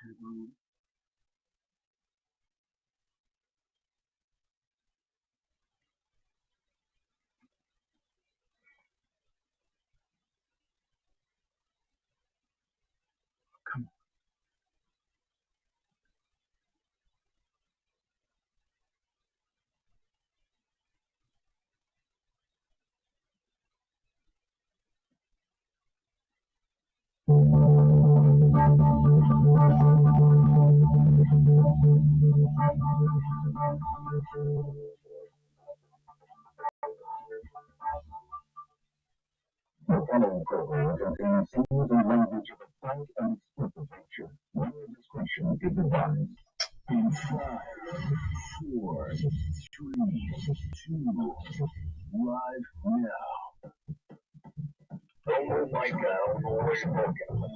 Come The following program contains scenes and language of adult and explicit nature. Viewer discretion is advised. In 5, 4, 3, 2, live now. Oh my God, we're smoking.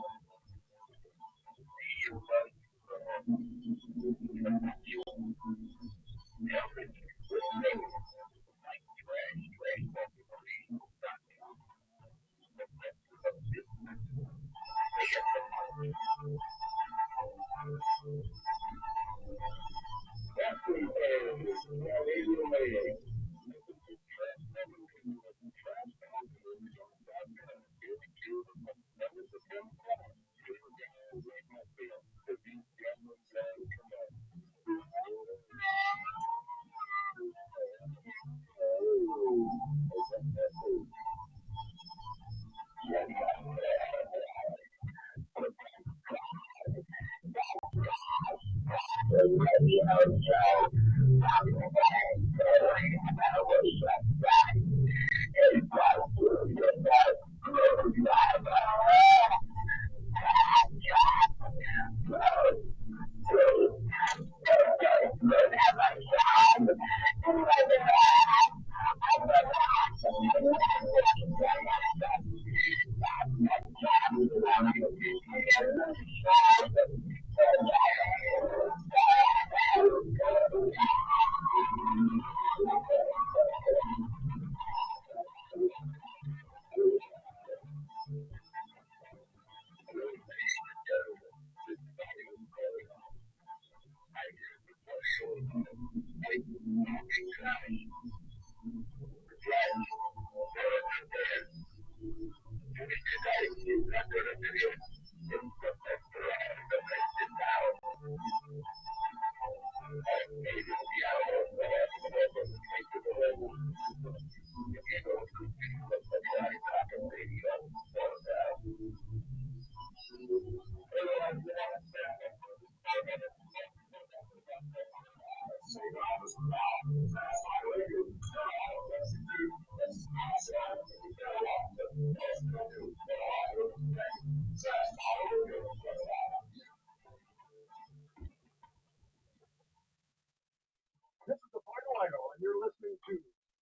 This is the Final Idol, and you're listening to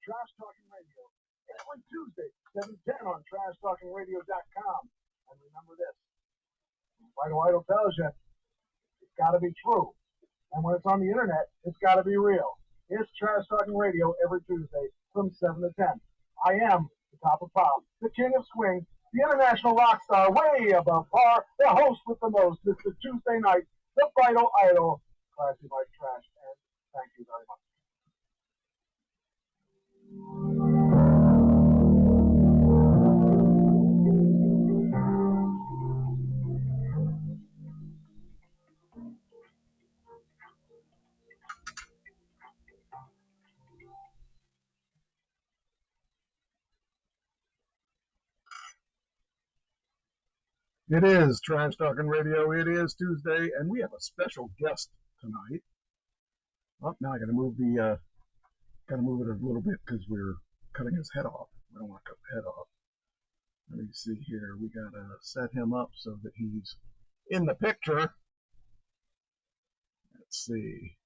Trash Talking Radio every Tuesday, 7:10 on TrashTalkingRadio.com. And remember this: Final Idol tells you it's got to be true, and when it's on the internet, it's got to be real. It's Trash Talking Radio every Tuesday from 7 to 10. I am the top of pop, the king of swing, the international rock star, way above par, the host with the most, Mr. Tuesday Night, the Final Idol, Classy Mike Trash, and thank you very much. It is Trash Talking Radio. It is Tuesday, and we have a special guest tonight. Oh, now I got to move it a little bit because we're cutting his head off. We don't want to cut the head off. Let me see here. We got to set him up so that he's in the picture. Let's see.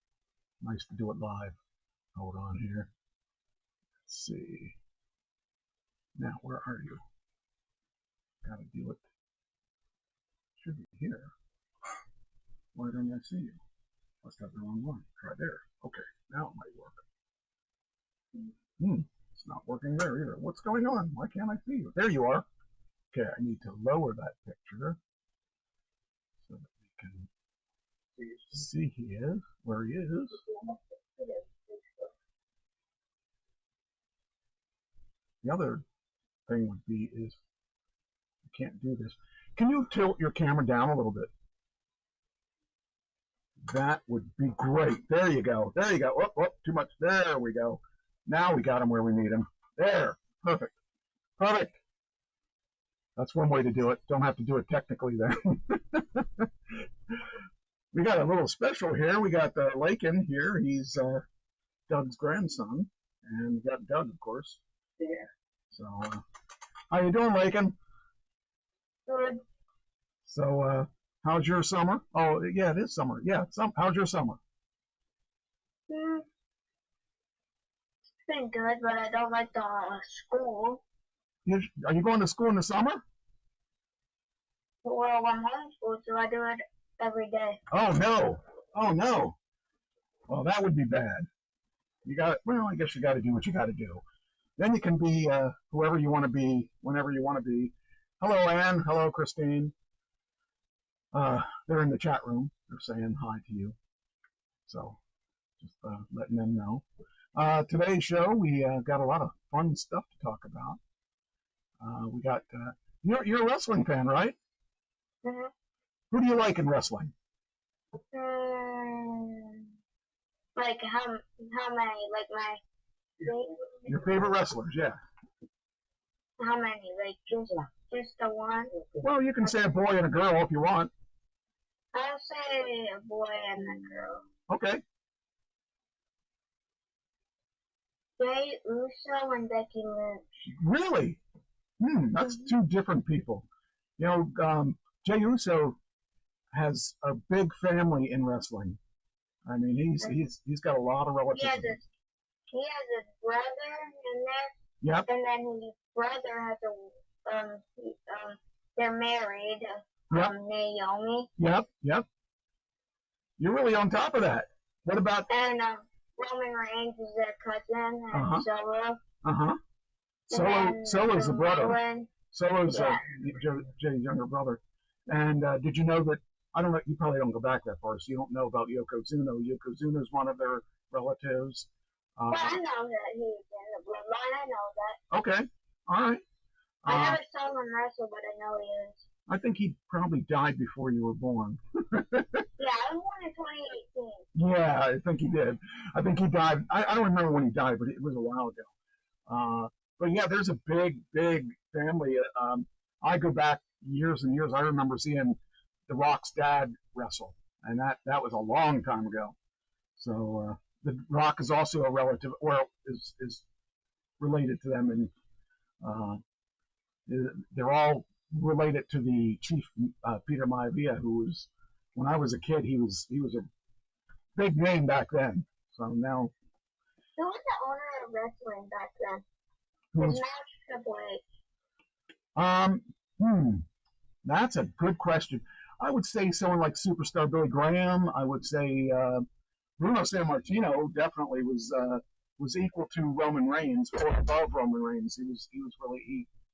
Nice to do it live. Hold on here. Let's see. Now, where are you? Got to do it. Should be here. Why don't I see you? Must have the wrong one. Try there. Okay, now it might work. It's not working there either. What's going on? Why can't I see you? There you are. Okay, I need to lower that picture so that we can See, he is where he is. The other thing would be is you can't do this. Can you tilt your camera down a little bit? That would be great. There you go. There you go. Oh, too much. There we go. Now we got him where we need him. There. Perfect. Perfect. That's one way to do it. Don't have to do it technically then. We got a little special here. We got Lakin here. He's Doug's grandson. And we got Doug, of course. Yeah. So, how you doing, Lakin? Good. So, how's your summer? Oh, yeah, it is summer. Yeah, how's your summer? It's been good, but I don't like the school. Are you going to school in the summer? Well, I'm homeschooled, so I do it every day. Oh, no. Oh, no. Well, that would be bad. Well, I guess you got to do what you got to do. Then you can be whoever you want to be, whenever you want to be. Hello, Ann. Hello, Christine. They're in the chat room. They're saying hi to you. So, just letting them know. Today's show, we got a lot of fun stuff to talk about. We got, you're a wrestling fan, right? Mm-hmm. Who do you like in wrestling? Like how many? Like my. Your favorite wrestlers, yeah. How many? Like just the one? Well, you can say a boy and a girl if you want. I'll say a boy and a girl. Okay. Jey Uso and Becky Lynch. Really? That's two different people. You know, Jey Uso has a big family in wrestling. I mean, he's got a lot of relatives. He has his brother in there. Yep. And then his brother has they're married. Yep. Naomi. Yep. You're really on top of that. What about? And Roman Reigns is their cousin, and Solo. Solo's the brother. Rowan. Solo's Jey's younger brother. And did you know that? I don't know. You probably don't go back that far, so you don't know about Yokozuna. Yokozuna is one of their relatives. Well, I know that he's in the bloodline. I know that. Okay. All right. I never saw him wrestle, but I know he is. I think he probably died before you were born. Yeah, I was born in 2018. Yeah, I think he did. I think he died. I don't remember when he died, but it was a while ago. But yeah, there's a big family. I go back years and years. I remember seeing The Rock's dad wrestle, and that was a long time ago. So The Rock is also a relative, or is related to them, and they're all related to the chief, Peter Maivia, who was, when I was a kid, he was a big name back then. So now. Who was the owner of wrestling back then? Who's Triple H. That's a good question. I would say someone like Superstar Billy Graham. I would say Bruno Sammartino definitely was equal to Roman Reigns or above Roman Reigns. He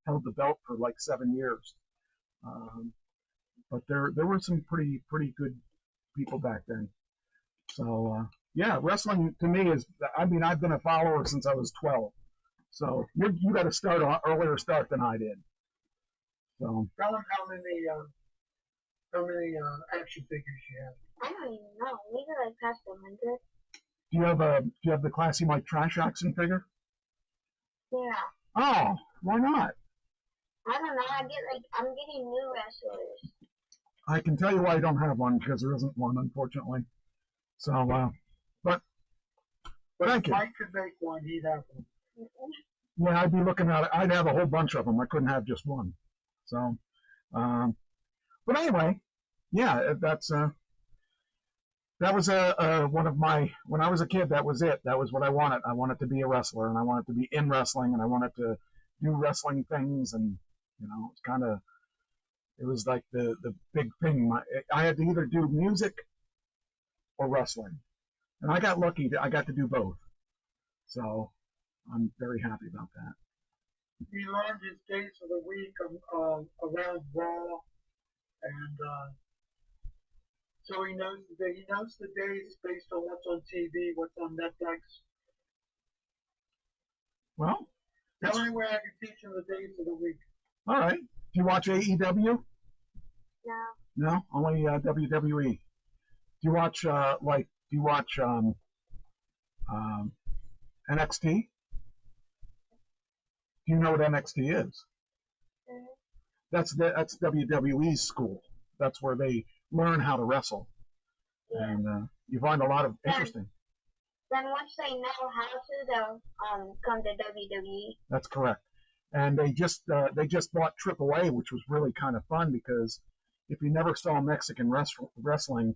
held the belt for like 7 years. But there were some pretty good people back then. So yeah, wrestling to me is. I mean, I've been a follower since I was 12. So you got to start earlier start than I did. So Tell them how many action figures you have. I don't even know. Maybe like past 100. do you have the Classy Mike Trash action figure? Yeah. Oh, why not? I don't know. I'm getting new wrestlers. I can tell you why I don't have one, because there isn't one, unfortunately. So, but thank you. If Mike could make one, he'd have one. Yeah, I'd be looking at it. I'd have a whole bunch of them. I couldn't have just one. So, but anyway, yeah, that was one of my, when I was a kid, that was it. That was what I wanted. I wanted to be a wrestler, and I wanted to be in wrestling, and I wanted to do wrestling things, and it's kind of, it was like the big thing. I had to either do music or wrestling, and I got lucky. I got to do both. So I'm very happy about that. He learned his days of the week around Raw and So he knows the day. He knows the days based on what's on TV, what's on Netflix. Well, The only way I can teach him the days of the week. all right. Do you watch AEW? No. No, only WWE. Do you watch NXT? Do you know what NXT is? Mm. That's WWE's school. That's where they learn how to wrestle, Yeah. and you find a lot of interesting. Then once they know how to, they'll come to WWE. That's correct. And they just bought AAA, which was really kind of fun because if you never saw Mexican wrestling,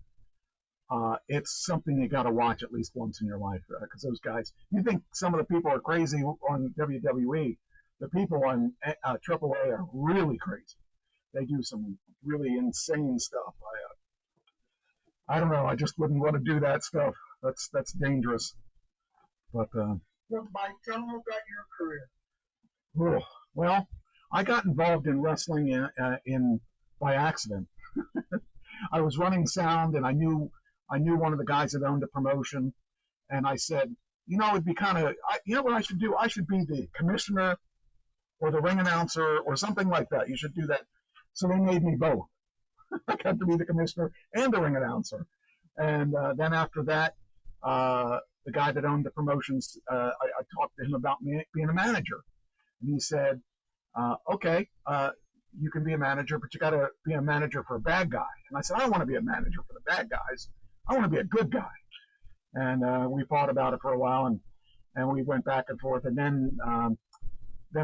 it's something you got to watch at least once in your life because those guys. You think some of the people are crazy on WWE, the people on AAA are really crazy. They do some really insane stuff. I don't know. I just wouldn't want to do that stuff. That's dangerous. But Look, Mike, tell him about your career. well, I got involved in wrestling in by accident. I was running sound, and I knew one of the guys that owned a promotion, and I said, it'd be kind of, you know what I should do? I should be the commissioner or the ring announcer or something like that. You should do that. So they made me both. I got to be the commissioner and the ring announcer. And then after that, the guy that owned the promotions, I talked to him about me being a manager. And he said, okay, you can be a manager, but you got to be a manager for a bad guy. And I said, I don't want to be a manager for the bad guys. I want to be a good guy. And we fought about it for a while, and we went back and forth. And then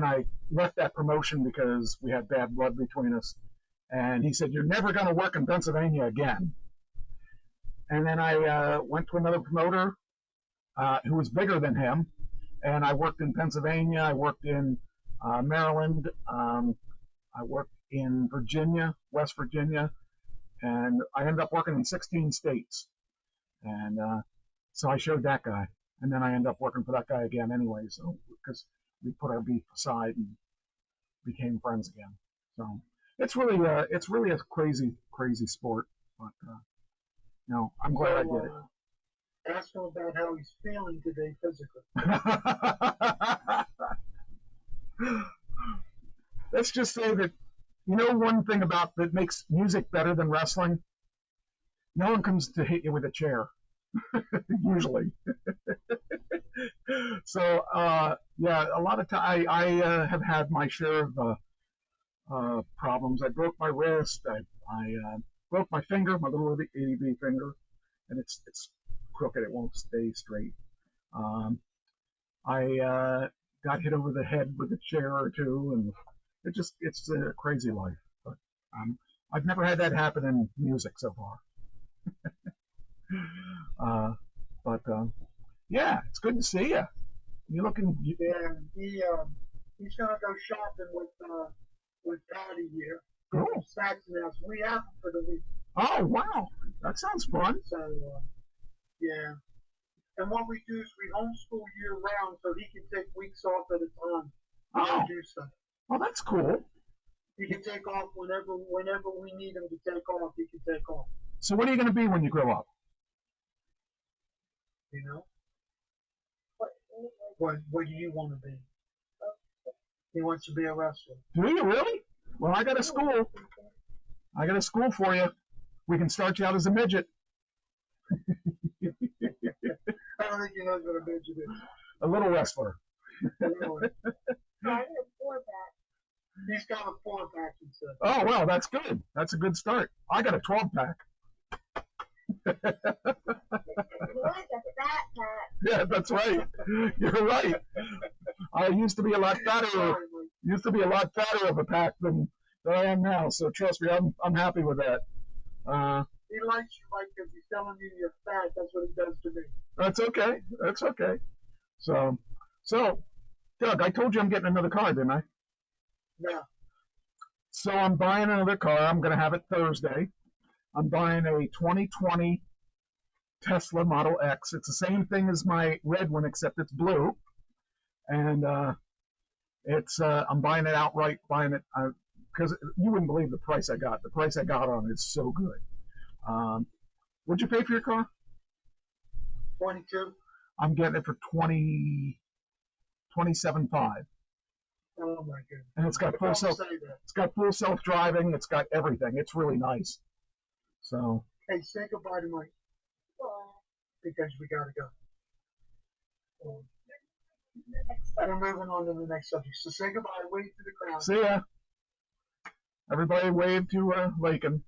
I left that promotion because we had bad blood between us. And he said, you're never going to work in Pennsylvania again. And then I went to another promoter who was bigger than him. And I worked in Pennsylvania. I worked in Maryland. I worked in Virginia, West Virginia. And I ended up working in 16 states. And so I showed that guy. And then I ended up working for that guy again anyway. So because we put our beef aside and became friends again. So it's really a crazy sport. But I'm glad I did it. Ask him about how he's feeling today physically. Let's just say that one thing about that makes music better than wrestling. No one comes to hit you with a chair, usually. So yeah, a lot of time I have had my share of problems. I broke my wrist. I broke my finger, my little ADB finger, and it's crooked. It won't stay straight. I got hit over the head with a chair or two, and it's a crazy life. But I've never had that happen in music so far. But yeah, it's good to see you. You're looking. Yeah, he's gonna go shopping with Patty here. Cool. Saxon House. We have him for the week. Oh wow, that sounds fun. So yeah. And what we do is we homeschool year round, so he can take weeks off at a time. Oh. Do stuff. Oh, that's cool. He can take off whenever we need him to take off. He can take off. So what are you going to be when you grow up? You know. What do you want to be? He wants to be a wrestler. Do you really? Well, I got a school. I got a school for you. We can start you out as a midget. I don't think he knows what a midget is. A little wrestler. He's got a 4-pack, he said. Oh, well, that's good. That's a good start. I got a 12-pack. Yeah, that's right. You're right. I used to be a lot fatter. Used to be a lot fatter of a pack than I am now. So trust me, I'm happy with that. He likes you, Mike, because he's telling you you're fat. That's what he does to me. That's okay. That's okay. So, Doug, I told you I'm getting another car, didn't I? Yeah. So I'm buying another car. I'm going to have it Thursday. I'm buying a 2020 Tesla Model X. It's the same thing as my red one, except it's blue. And I'm buying it outright, because you wouldn't believe the price I got. The price I got on it is so good. What'd you pay for your car? 22. I'm getting it for 27.5. Oh my goodness. And it's got full self. It's got full self-driving. It's got everything. It's really nice. So. Hey, say goodbye to Mike because we gotta go. We're moving on to the next subject. So say goodbye. Wave to the crowd. See ya. Everybody wave to Lakin.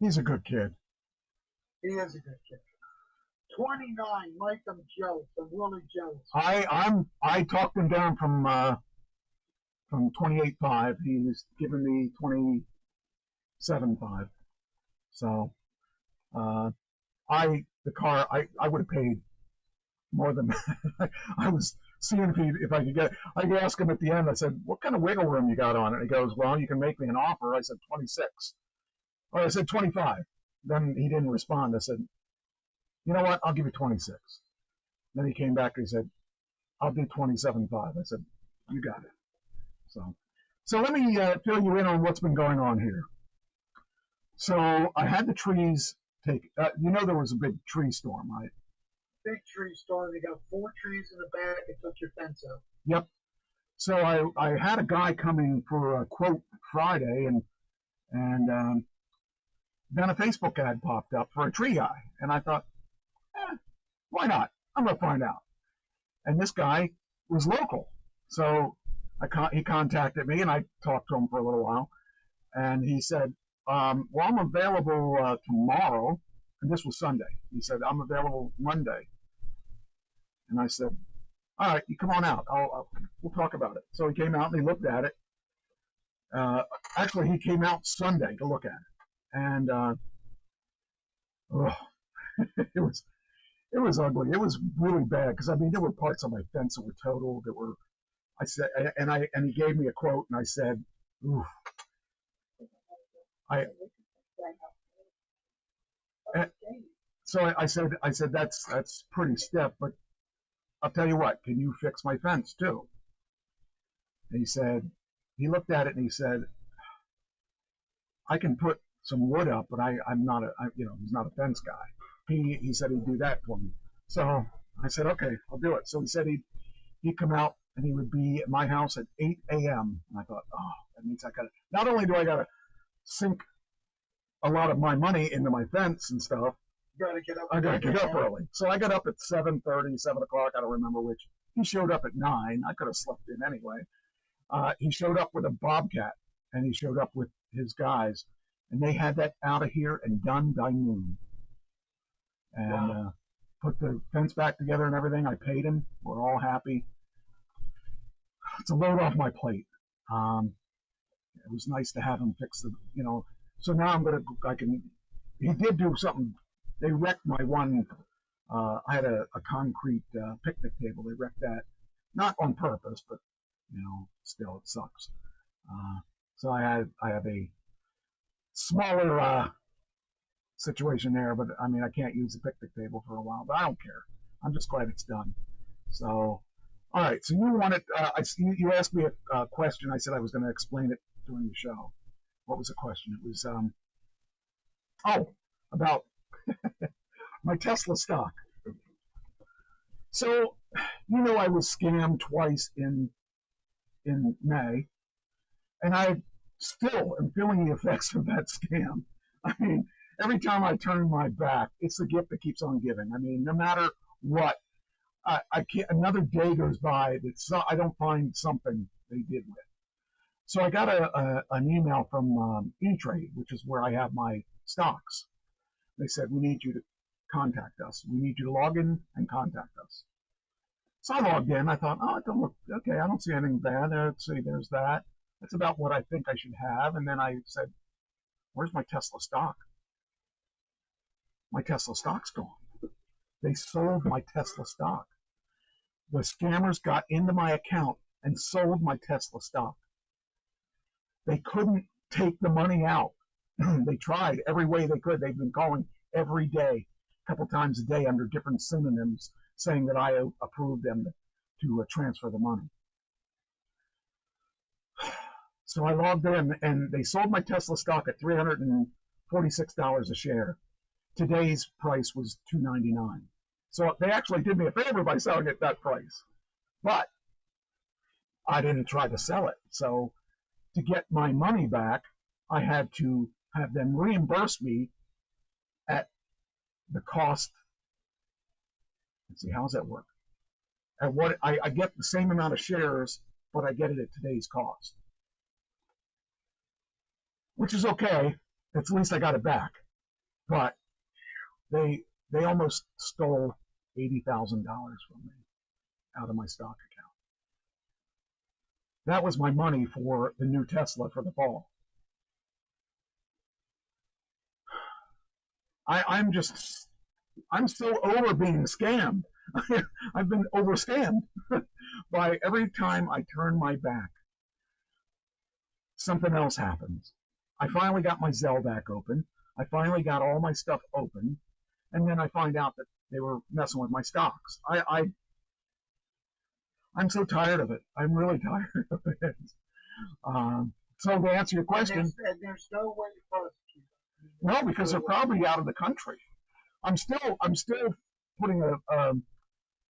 He's a good kid. He is a good kid. 29, Mike, I'm jealous. I'm really jealous. I talked him down from 28.5. He's given me 27.5. So the car I would have paid more than that. I was seeing if I could get. I asked him at the end. I said, "What kind of wiggle room you got on it?" He goes, "Well, you can make me an offer." I said, 26. Or I said 25. Then he didn't respond. I said, "You know what? I'll give you 26." Then he came back and he said, "I'll do 27.5." I said, "You got it." So let me fill you in on what's been going on here. So I had the trees take. There was a big tree storm, right? Big tree storm. They got 4 trees in the back and took your fence out. Yep. So I had a guy coming for a quote Friday, and then a Facebook ad popped up for a tree guy, and I thought, why not? I'm gonna find out. And this guy was local, so he contacted me, and I talked to him for a little while, and he said, "Well, I'm available tomorrow," and this was Sunday. He said, "I'm available Monday," and I said, "All right, you come on out. We'll talk about it." So he came out and he looked at it. Actually, he came out Sunday to look at it, and it was ugly. It was really bad because there were parts of my fence that were totaled. That were, I said, and he gave me a quote, and I said, "Ooh." So I said that's pretty stiff, but I'll tell you what, can you fix my fence too? And he looked at it and he said, "I can put some wood up, but I'm not he's not a fence guy." He said he'd do that for me. So I said, "Okay, I'll do it." So he said he'd come out and he would be at my house at 8 a.m. And I thought, oh, that means not only do I gotta sink a lot of my money into my fence and stuff, I gotta get up early. So I got up at 7:30, 7 o'clock, I don't remember which. He showed up at 9. I could have slept in anyway. He showed up with a Bobcat, and he showed up with his guys, and they had that out of here and done by noon. And put the fence back together and everything. I paid him. We're all happy. It's a load off my plate. It was nice to have him fix So now he did do something. They wrecked my one. I had a concrete picnic table. They wrecked that, not on purpose, but still it sucks. So I have a smaller situation there, but I can't use the picnic table for a while, but I don't care. I'm just glad it's done. So, all right. So you wanted, you asked me a question. I said I was going to explain it during the show. What was the question? It was, about my Tesla stock. So, I was scammed twice in May, and I still am feeling the effects of that scam. Every time I turn my back, it's the gift that keeps on giving. No matter what, I can't. Another day goes by that I don't find something they did with. So I got an email from E-Trade, which is where I have my stocks. They said, "We need you to contact us. We need you to log in and contact us." So I logged in. I thought, it don't look okay. I don't see anything bad. Let's see, there's that. That's about what I think I should have. And then I said, "Where's my Tesla stock?" My Tesla stock's gone. They sold my Tesla stock. The scammers got into my account and sold my Tesla stock. They couldn't take the money out. They tried every way they could. They've been calling every day, a couple times a day under different synonyms, saying that I approved them to transfer the money. So I logged in, and they sold my Tesla stock at $340 $46 a share. Today's price was $2.99. So they actually did me a favor by selling it at that price. But I didn't try to sell it. So to get my money back, I had to have them reimburse me at the cost. Let's see, how does that work? At what I get the same amount of shares, but I get it at today's cost, which is okay. At least I got it back. But they almost stole $80,000 from me out of my stock account. That was my money for the new Tesla for the fall. I'm so over being scammed. I've been over scammed by every time I turn my back, something else happens. I finally got my Zelle back open. I finally got all my stuff open, and then I find out that they were messing with my stocks. I'm so tired of it. I'm really tired of it. So to answer your question, And there's no way to prosecute. no, because they're probably out of the country. I'm still putting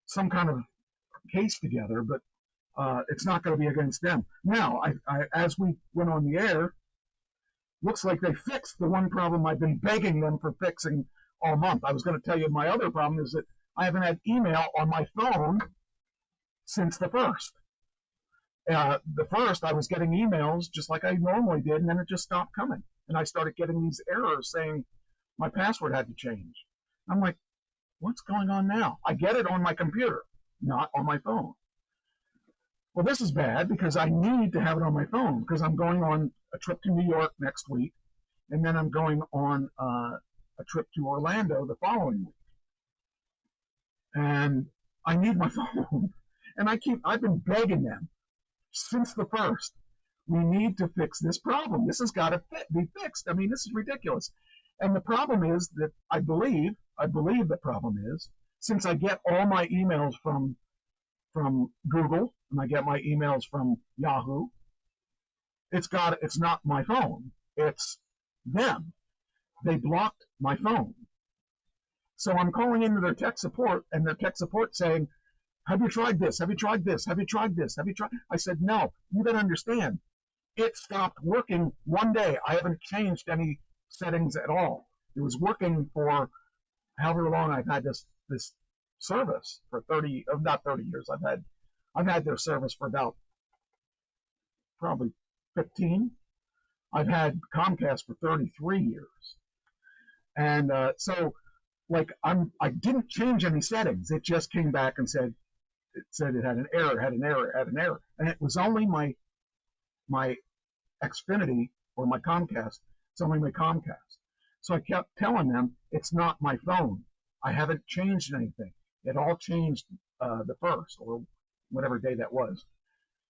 some kind of case together, but it's not going to be against them. Now, I as we went on the air, looks like they fixed the one problem I've been begging them for fixing all month. I was going to tell you my other problem is that I haven't had email on my phone since the 1st. The 1st, I was getting emails just like I normally did, and then it just stopped coming. And I started getting these errors saying my password had to change. I'm like, what's going on now? I get it on my computer, not on my phone. Well, this is bad because I need to have it on my phone because I'm going on a trip to New York next week, and then I'm going on a trip to Orlando the following week. And I need my phone. And I've been begging them since the 1st. We need to fix this problem. This has got to be fixed. I mean, this is ridiculous. And the problem is that I believe the problem is, since I get all my emails from Google and I get my emails from Yahoo, it's not my phone. It's them. They blocked my phone. So I'm calling into their tech support, and their tech support saying, have you tried this? Have you tried this? Have you tried this? Have you tried? I said, no, you don't understand. It stopped working one day. I haven't changed any settings at all. It was working for however long I've had this service for not 30 years. I've had their service for about probably 15. I've had Comcast for 33 years. And so like I didn't change any settings. It just came back and said it had an error, and it was only my Xfinity or my Comcast. It's only my Comcast. So I kept telling them it's not my phone. I haven't changed anything. It all changed the 1st or whatever day that was.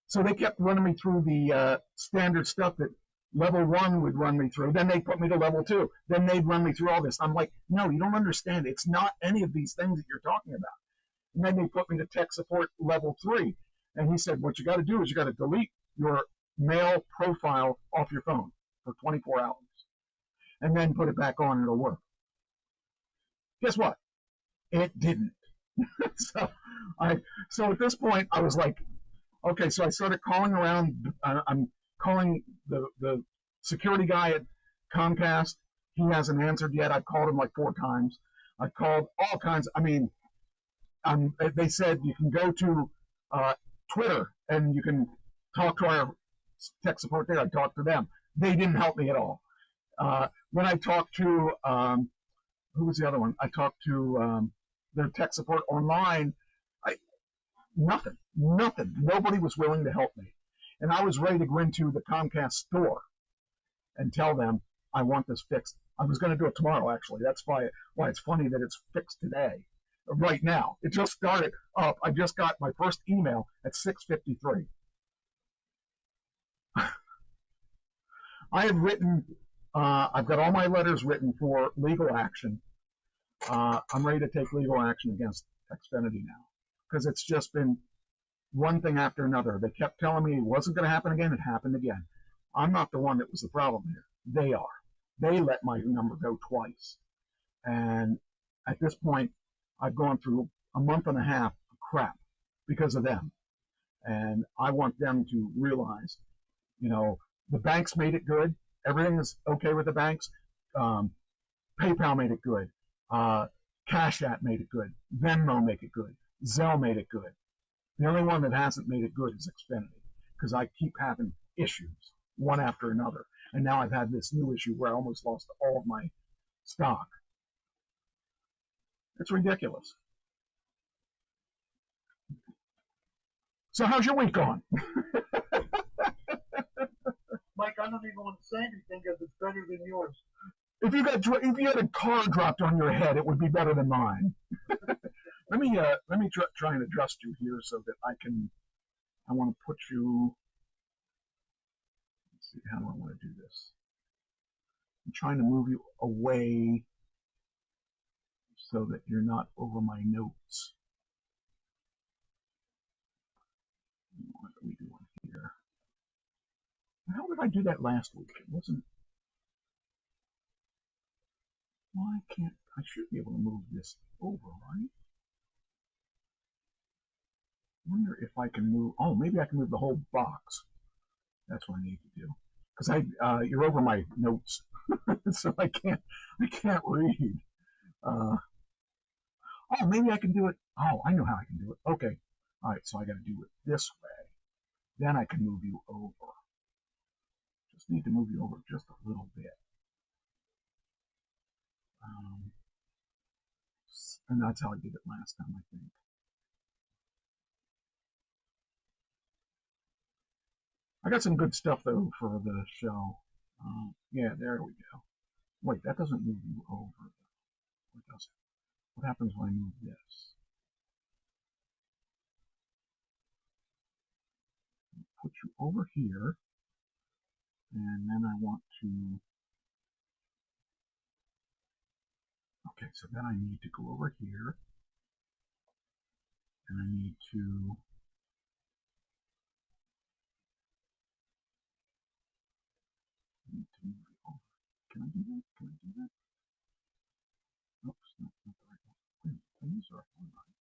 So they kept running me through the standard stuff that level 1 would run me through. Then they put me to level 2. Then they'd run me through all this. I'm like, no, you don't understand. It's not any of these things that you're talking about. And then they put me to tech support level 3. And he said, what you got to do is you got to delete your mail profile off your phone for 24 hours. And then put it back on and it'll work. Guess what? It didn't. So at this point, I was like, okay, so I started calling around. I'm calling the security guy at Comcast. He hasn't answered yet. I've called him like 4 times. I've called all kinds. I mean, they said you can go to Twitter and you can talk to our tech support there. I talked to them. They didn't help me at all. When I talked to, who was the other one? I talked to their tech support online. Nothing. Nobody was willing to help me. And I was ready to go into the Comcast store and tell them I want this fixed. I was going to do it tomorrow, actually. That's why it's funny that it's fixed today, right now. It just started up. I just got my first email at 6:53. I have written, I've got all my letters written for legal action. I'm ready to take legal action against Xfinity now because it's just been one thing after another. They kept telling me it wasn't going to happen again. It happened again. I'm not the one that was the problem here. They are. they let my number go twice. And at this point, I've gone through a month and a half of crap because of them. And I want them to realize, the banks made it good. Everything is okay with the banks. PayPal made it good. Cash App made it good. Venmo made it good. Zelle made it good. The only one that hasn't made it good is Xfinity, because I keep having issues, one after another. And now I've had this new issue where I almost lost all of my stock. It's ridiculous. So how's your week going? Mike, I don't even want to say anything because it's better than yours. If you had a car dropped on your head, it would be better than mine. Let me try and adjust you here so that I want to put you. Let's see, how do I want to do this? I'm trying to move you away so that you're not over my notes. What are we doing here? How did I do that last week? It wasn't. Why can't I should be able to move this over, right? I wonder if I can move. Oh, maybe I can move the whole box. That's what I need to do. Because you're over my notes, so I can't read. Oh, maybe I can do it. Oh, I know how I can do it. Okay. All right, so I got to do it this way. Then I can move you over. Just need to move you over just a little bit. And that's how I did it last time, I think. I got some good stuff, though, for the show. Yeah, there we go. Wait, that doesn't move you over. What does it? What happens when I move this? Put you over here. And then I want to... Okay, so then I need to go over here. And I need to... move it over. Can I do that? Can I do that? Oops, no, not the right one. Wait, these are one right.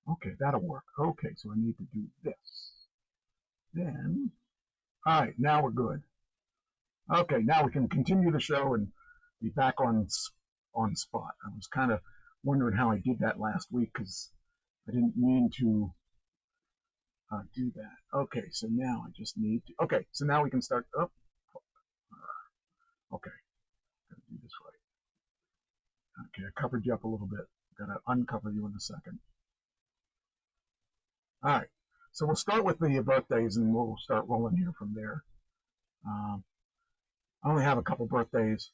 Okay, that'll work. Okay, so I need to do this. Then, all right, now we're good. Okay, now we can continue the show and be back on spot. I was kind of wondering how I did that last week because I didn't mean to do that. Okay, so now I just need to. Okay, so now we can start. Oh, okay, gotta do this right. Okay, I covered you up a little bit. Gotta uncover you in a second. All right, so we'll start with the birthdays and we'll start rolling here from there. I only have a couple birthdays.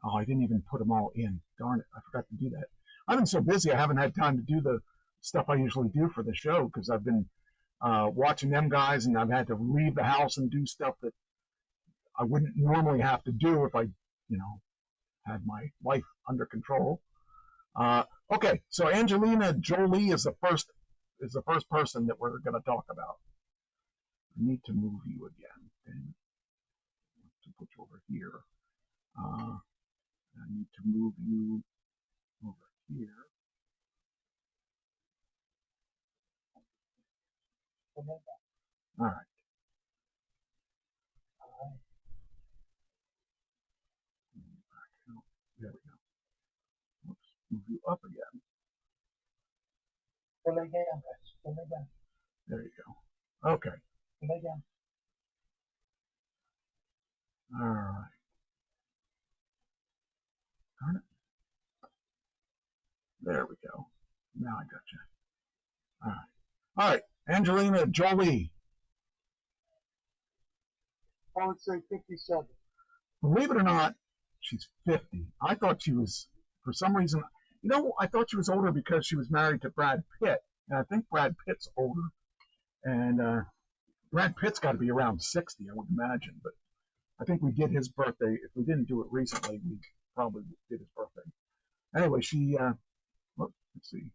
Oh, I didn't even put them all in. Darn it, I forgot to do that. I've been so busy, I haven't had time to do the stuff I usually do for the show because I've been watching them guys and I've had to leave the house and do stuff that I wouldn't normally have to do if I, had my life under control. Okay, so Angelina Jolie is the first person that we're going to talk about. I need to move you again. And to put you over here. I need to move you over here. All right. There we go. Oops, move you up again. There you go. Okay. All right. Darn it. There we go. Now I got you. All right. All right. Angelina Jolie. I would say 57. Believe it or not, she's 50. I thought she was, for some reason, I thought she was older because she was married to Brad Pitt. And I think Brad Pitt's older. And Brad Pitt's got to be around 60, I would imagine. But I think we did his birthday. If we didn't do it recently, we probably did his birthday. Anyway, she, Let's see.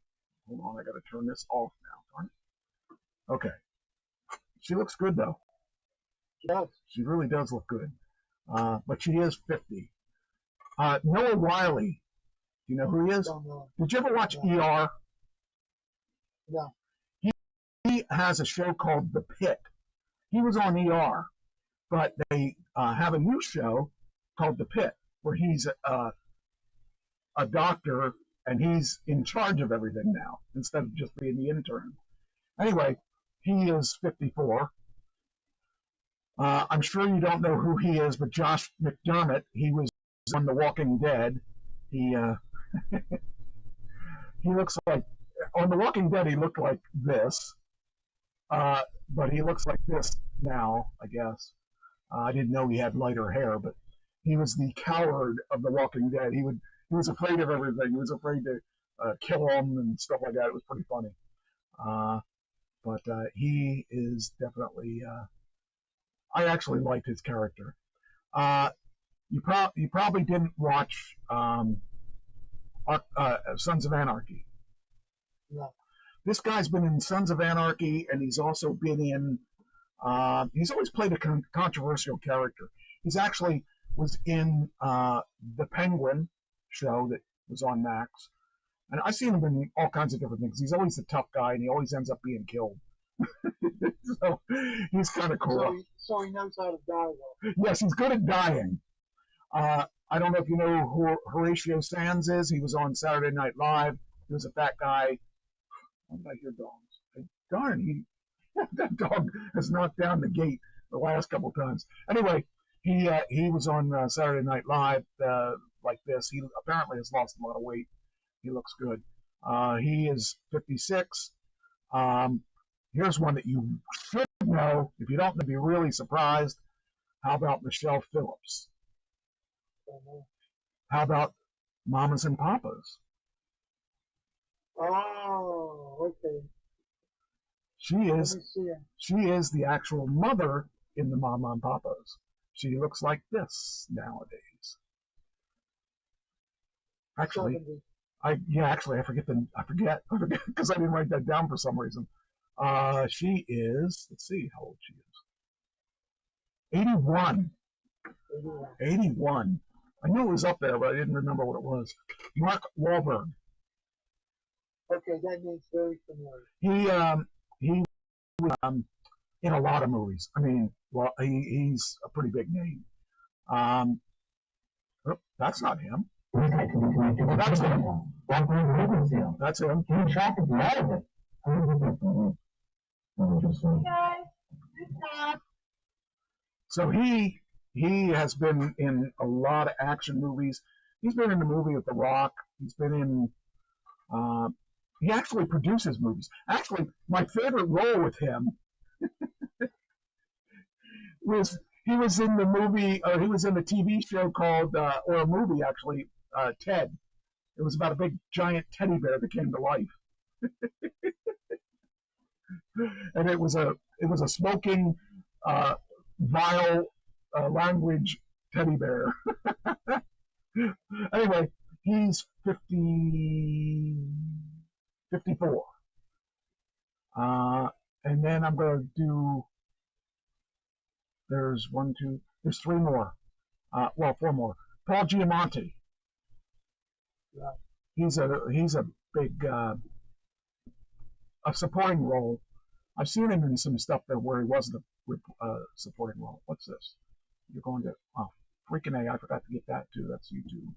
Hold on, I got to turn this off now. Darn it. Okay. She looks good though. She does. She really does look good. But she is 50. Noah Wiley. Do you know who he is? Don't know. Did you ever watch ER? No. He has a show called The Pit. He was on ER, but they have a new show called The Pit, where he's a doctor and he's in charge of everything now instead of just being the intern. Anyway, he is 54. I'm sure you don't know who he is, but Josh McDermott, he was on The Walking Dead. He he looks like, on The Walking Dead, he looked like this, but he looks like this now, I guess. I didn't know he had lighter hair, but he was the coward of The Walking Dead. He was afraid of everything. He was afraid to kill them and stuff like that. It was pretty funny. But he is definitely. I actually liked his character. You probably didn't watch Sons of Anarchy. No. This guy's been in Sons of Anarchy, and he's also been in. He's always played a controversial character. He's actually was in the Penguin show that was on Max, and I've seen him in all kinds of different things. He's always the tough guy, and he always ends up being killed. So he's kind of cool. So he knows how to die well. Yes, he's good at dying. I don't know if you know who Horatio Sands is. He was on Saturday Night Live. He was a fat guy. What did I hear dogs? Darn, that dog has knocked down the gate the last couple times. Anyway, he was on Saturday Night Live like this. He apparently has lost a lot of weight. He looks good. He is 56. Here's one that you should know. If you don't, you'll be really surprised. How about Michelle Phillips? How about Mamas and Papas? Oh, okay. She is the actual mother in the Mama and Papas. She looks like this nowadays. Actually, 70. I forget because I didn't write that down for some reason. She is, let's see how old she is. 81. 81. I knew it was up there, but I didn't remember what it was. Mark Wahlberg. Okay, that name's very familiar. He was in a lot of movies. I mean, well, he's a pretty big name. That's not him. Well, that's him. That's him. So he has been in a lot of action movies. He's been in the movie with The Rock. He's been in. He actually produces movies. Actually, my favorite role with him was he was in the movie. He was in the TV show called, or a movie actually, Ted. It was about a big giant teddy bear that came to life. And it was a smoking, vile language teddy bear. Anyway, he's 54. And then I'm going to do, there's three more. Four more. Paul Giamatti. Yeah. He's a big, a supporting role. I've seen him in some stuff where he wasn't a supporting role. What's this? You're going to, freaking A, I forgot to get that too. That's YouTube.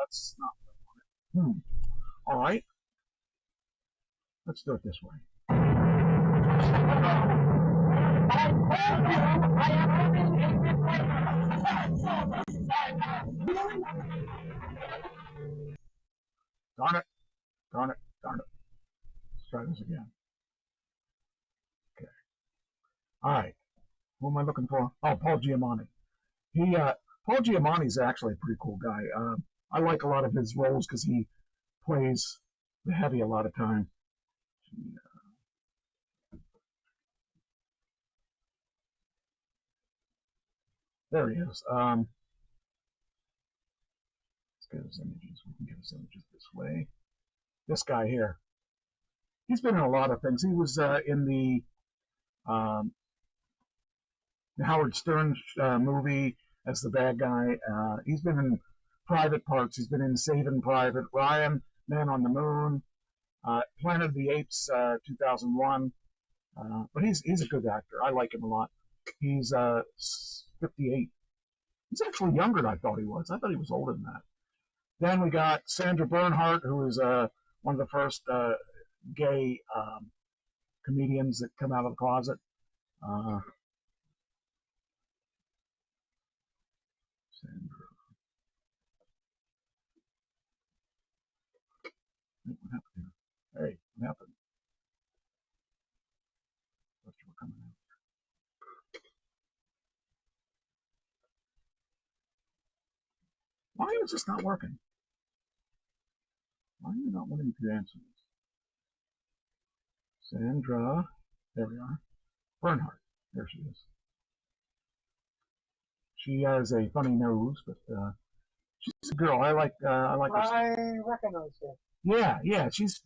That's not what I wanted. All right. Let's do it this way. Darn it. Let's try this again. Okay. All right. Who am I looking for? Oh, Paul Giamatti. Paul Giamatti's actually a pretty cool guy. I like a lot of his roles because he plays the heavy a lot of time. There he is. Let's get his images. We can get his images this way. This guy here. He's been in a lot of things. He was in the Howard Stern movie as the bad guy. He's been in private parts. He's been in Saving Private Ryan, Man on the Moon, Planet of the Apes, 2001. But he's a good actor. I like him a lot. He's 58. He's actually younger than I thought he was. I thought he was older than that. Then we got Sandra Bernhardt, who is one of the first gay comedians that come out of the closet. Sandra. What happened here? Hey, what happened? Thought you were coming out. Why is this not working? Why are you not letting me answer this? Sandra, there we are. Bernhardt, there she is. She has a funny nose, but she's a girl. I like her. I recognize her. Yeah. She's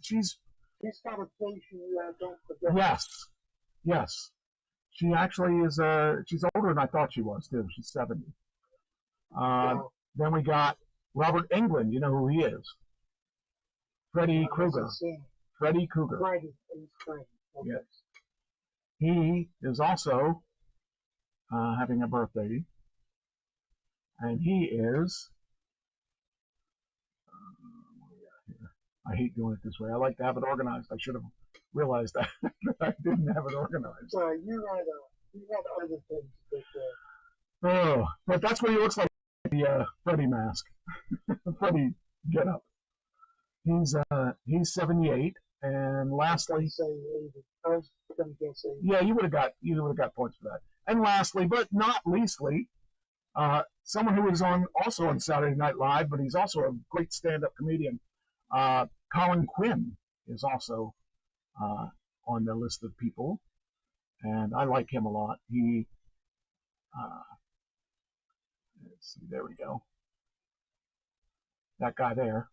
got a face you don't forget. Yes. She actually is. She's older than I thought she was too. She's 70. Wow. Then we got Robert Englund. You know who he is? Freddy Krueger. Freddy Krueger. Freddy. Okay. Yes. He is also having a birthday, and he is. What do we got here? I hate doing it this way. I like to have it organized. I should have realized that I didn't have it organized. So you had other things to take care of. Oh, but that's what he looks like. The Freddy mask, Freddy get up. He's 78, and lastly, I was going to guess 80. Yeah, you would have got points for that. And lastly, but not leastly, someone who was also on Saturday Night Live, but he's also a great stand-up comedian. Colin Quinn is also on the list of people, and I like him a lot. He let's see, there we go. That guy there.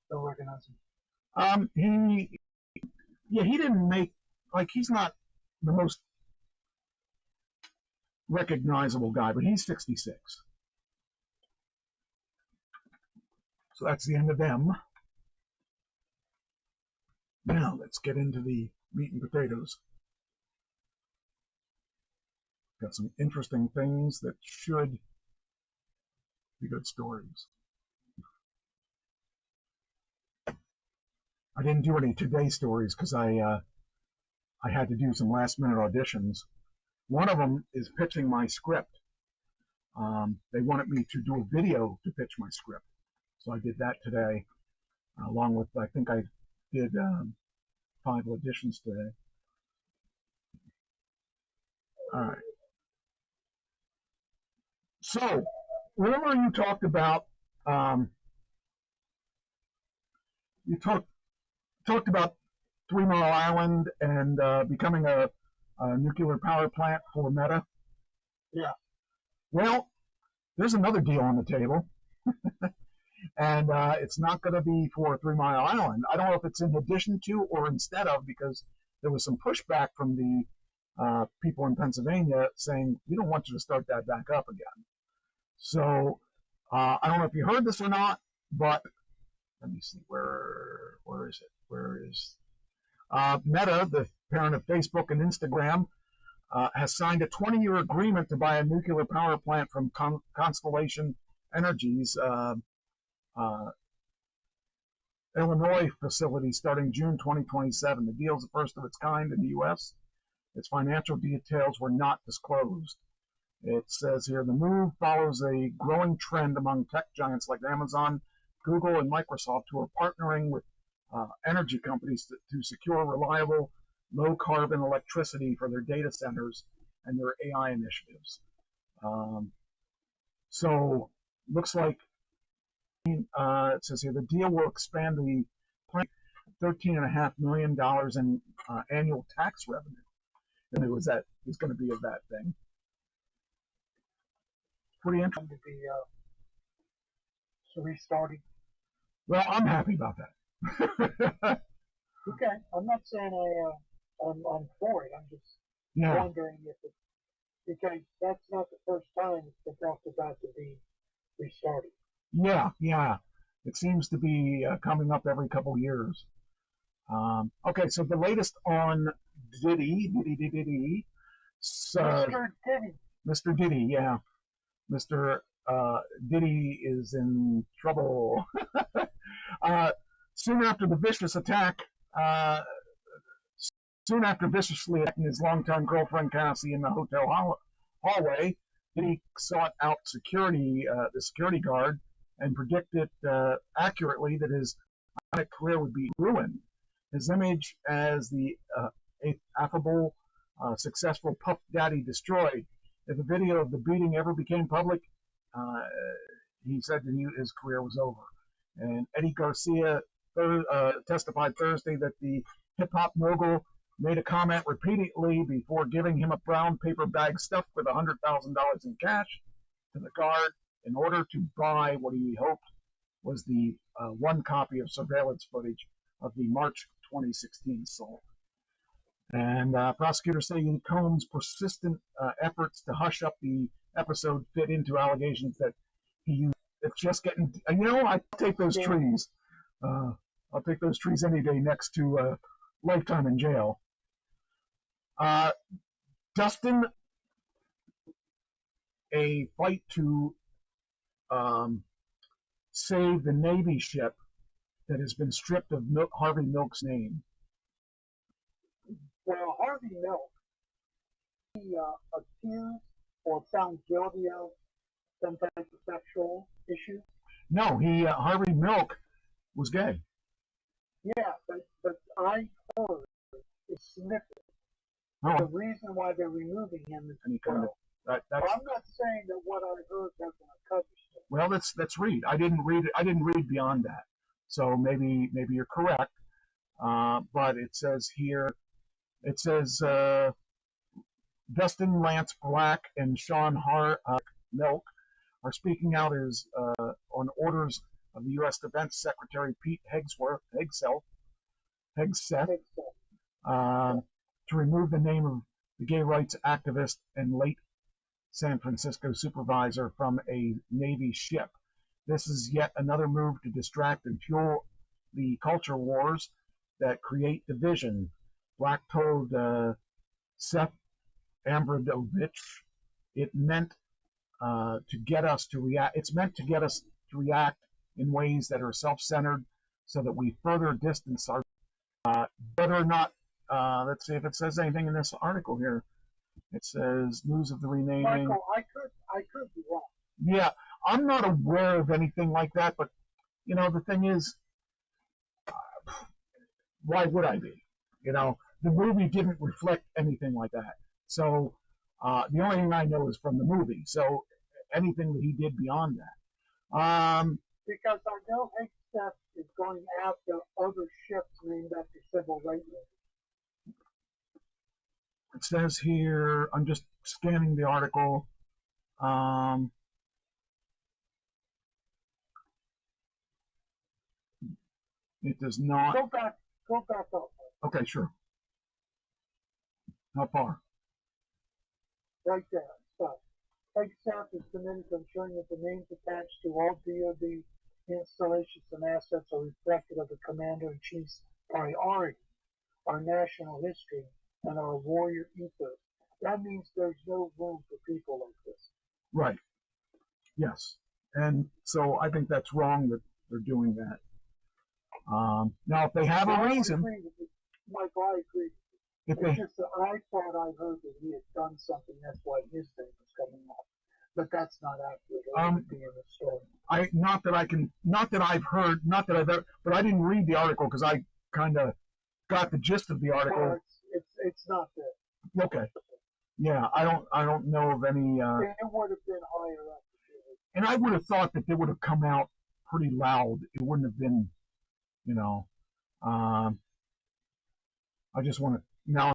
Don't recognize him. He didn't make, like, he's not the most recognizable guy, but he's 66. So that's the end of them. Now let's get into the meat and potatoes. Got some interesting things that should be good stories. I didn't do any Today stories because I had to do some last minute auditions. One of them is pitching my script. They wanted me to do a video to pitch my script, so I did that today, along with, I think I did 5 auditions today. All right. So, remember you talked about talked about 3 Mile Island and becoming a nuclear power plant for Meta. Yeah. Well, there's another deal on the table, and it's not going to be for 3 Mile Island. I don't know if it's in addition to or instead of, because there was some pushback from the people in Pennsylvania saying, we don't want you to start that back up again. So I don't know if you heard this or not, but let me see, where is it? Where is Meta, the parent of Facebook and Instagram, has signed a 20-year agreement to buy a nuclear power plant from Constellation Energy's Illinois facility starting June 2027. The deal is the first of its kind in the U.S. Its financial details were not disclosed. It says here, the move follows a growing trend among tech giants like Amazon, Google, and Microsoft, who are partnering with energy companies to secure reliable, low-carbon electricity for their data centers and their AI initiatives. So, looks like it says here, the deal will expand the plant $13.5 million in annual tax revenue. And it was going to be of that thing. pretty interesting. to be restarting. Well, I'm happy about that. Okay, I'm not saying I'm for it. I'm just Yeah, wondering if it, because that's not the first time it's been talked about to be restarted. yeah. It seems to be coming up every couple years. Okay, so the latest on Diddy, Mr. Diddy. Mr. Diddy, yeah, Mr. Diddy is in trouble. Soon after the vicious attack, uh, soon after viciously attacking his longtime girlfriend Cassie in the hotel hallway, Diddy sought out the security guard, and predicted accurately that his career would be ruined. His image as the affable, successful Puff Daddy destroyed. If the video of the beating ever became public, uh, he said that his career was over. And Eddie Garcia testified Thursday that the hip-hop mogul made a comment repeatedly before giving him a brown paper bag stuffed with $100,000 in cash to the guard in order to buy what he hoped was the one copy of surveillance footage of the March 2016 assault. And prosecutors say Combs' persistent efforts to hush up the episode fit into allegations that he used. It's just getting, I'll take those trees. I'll take those trees any day next to lifetime in jail. Dustin, a fight to save the Navy ship that has been stripped of Harvey Milk's name. Well, Harvey Milk, he accused or found guilty of some type of sexual issue. No, Harvey Milk was gay. Yeah, but I heard a snippet. Oh, The reason why they're removing him is any kind of because that's I'm not saying that what I heard wasn't a cover story. well. Let's read. I didn't read it. I didn't read beyond that. So maybe you're correct. But it says here. It says Dustin Lance Black and Sean Milk are speaking out as on orders of the U.S. Defense Secretary Pete Hegseth, to remove the name of the gay rights activist and late San Francisco supervisor from a Navy ship. This is yet another move to distract and fuel the culture wars that create division. Black told Seth Abramowitz, it's meant to get us to react in ways that are self-centered so that we further distance our whether or not let's see if it says anything in this article here. It says news of the renaming. Michael, I could be wrong. Yeah, I'm not aware of anything like that, but the thing is, why would I be? The movie didn't reflect anything like that. So the only thing I know is from the movie. So anything that he did beyond that. Because I know Hegseth is going after other ships named after civil rights. It says here, I'm just scanning the article. It does not. Go back up. Okay, sure. How far? Right there. Stop. Hegseth is committed to ensuring that the names attached to all DoD installations and assets are reflective of the Commander-in-Chief's priority, our national history, and our warrior ethos. That means there's no room for people like this. Right. Yes. And so I think that's wrong that they're doing that. Now, if they have a reason, Michael, I agree. if It's they, just that I thought I heard that he had done something. That's why his name was coming up. But that's not accurate. It would be in the story. not that I've heard, but I didn't read the article because I kind of got the gist of the article. Well, it's not there. Okay. Yeah, I don't know of any. It would have been higher up. And I would have thought that they would have come out pretty loud. It wouldn't have been, I just want to now.